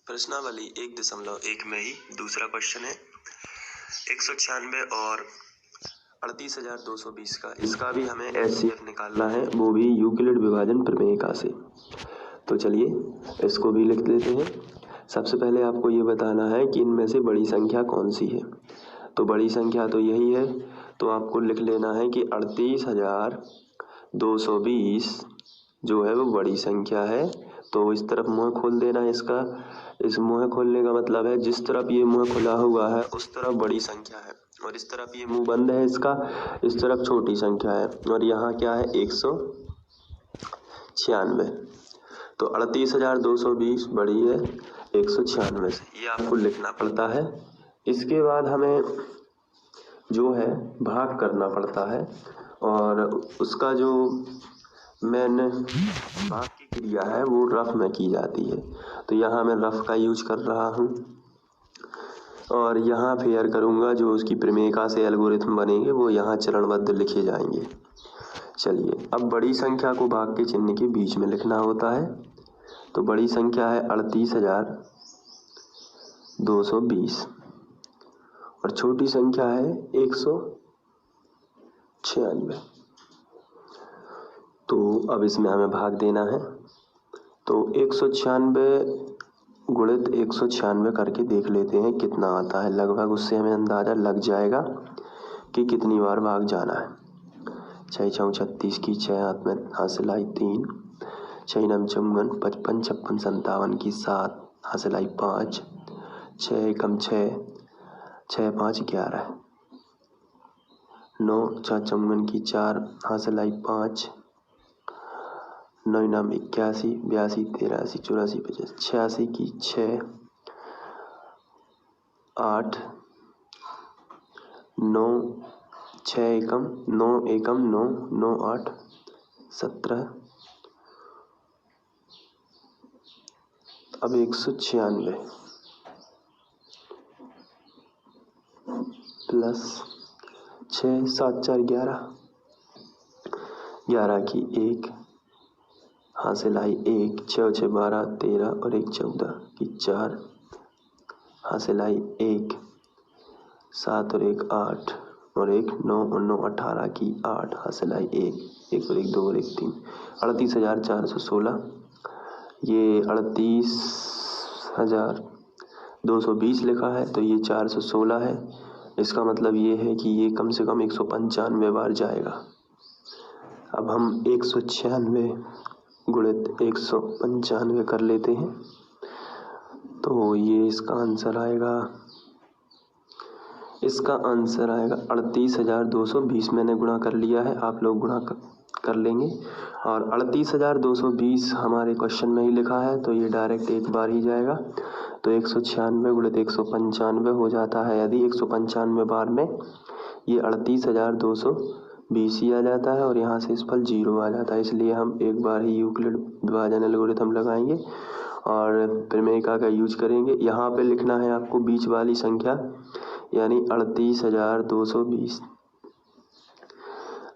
प्रश्नावली 1.1 में ही दूसरा क्वेश्चन है 196 और 38,220 का। इसका भी हमें HCF निकालना है, वो भी यूक्लिड विभाजन प्रमेयिका से। तो चलिए इसको भी लिख देते हैं। सबसे पहले आपको ये बताना है कि इनमें से बड़ी संख्या कौन सी है। तो बड़ी संख्या तो यही है, तो आपको लिख लेना है कि 38,220 जो है वो बड़ी संख्या है। तो इस तरफ मुँह खोल देना है इसका। इस मुँह खोलने का मतलब है जिस तरफ ये मुँह खुला हुआ है उस तरफ बड़ी संख्या है, और इस तरफ ये मुँह बंद है इसका, इस तरफ छोटी संख्या है। और यहाँ क्या है 196। तो 38,220 बड़ी है 196 से, ये आपको लिखना पड़ता है। इसके बाद हमें जो है भाग करना पड़ता है, और उसका जो मेन भाग की क्रिया है वो रफ में की जाती है। तो यहाँ मैं रफ का यूज कर रहा हूँ, और यहाँ फेयर करूँगा। जो उसकी प्रमेयिका से एल्गोरिथम बनेंगे वो यहाँ चरणबद्ध लिखे जाएंगे। चलिए अब बड़ी संख्या को भाग के चिन्ह के बीच में लिखना होता है। तो बड़ी संख्या है 38,220 और छोटी संख्या है 196। तो अब इसमें हमें भाग देना है। तो 196 गुणित 196 करके देख लेते हैं कितना आता है। लगभग उससे हमें अंदाज़ा लग जाएगा कि कितनी बार भाग जाना है। 6 × 36 की 6 हाथ में हासिल आई 3, 6 × 54 55 56 57 की 7 हासिल आई 5, 6 × 6 6 5 11, 9 4 54 की 4 हासिल आई 5, 9 × 81 82 83 84 85 86 की 6 8 9 6 एकम 9 एकम 9 9 8 17। अब 196 प्लस 6 7 4 11 11 की 1 हासिल आई 1, 6 6 12 13 और 1 14 की 4 हासिल आई 1, 7 और 1 8 और 1 9 और 9 18 की 8 हासिल आई 1, 1 और 1 2 और 1 3। 38,416। ये 38,220 लिखा है तो ये 416 है। इसका मतलब ये है कि ये कम से कम 195 बार जाएगा। अब हम 196 गुणित 195 कर लेते हैं। तो ये इसका आंसर आएगा 38,220। मैंने गुणा कर लिया है, आप लोग गुणा कर लेंगे। और 38,220 हमारे क्वेश्चन में ही लिखा है तो ये डायरेक्ट एक बार ही जाएगा। तो 196 गुणित 195 हो जाता है। यदि 195 बार में ये 38,220 ही आ जाता है और यहाँ से इस पर 0 आ जाता है, इसलिए हम एक बार ही यूक्लिड विभाजन एल्गोरिथम लगाएंगे और प्रमेयिका का यूज करेंगे। यहाँ पे लिखना है आपको बीच वाली संख्या, यानी 38,220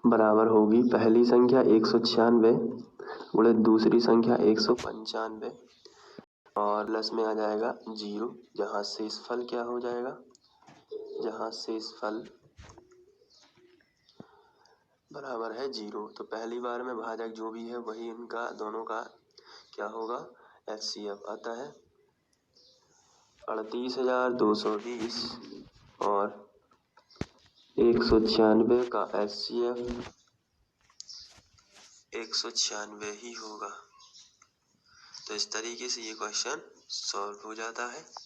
बराबर होगी पहली संख्या 196 गुणित दूसरी संख्या 195 और प्लस में आ जाएगा 0, जहाँ शेषफल क्या हो जाएगा, जहाँ शेषफल बराबर है 0। तो पहली बार में भाजक जो भी है वही इनका दोनों का क्या होगा, HCF आता है 38,220 और 196 का HCF 196 ही होगा। तो इस तरीके से ये क्वेश्चन सॉल्व हो जाता है।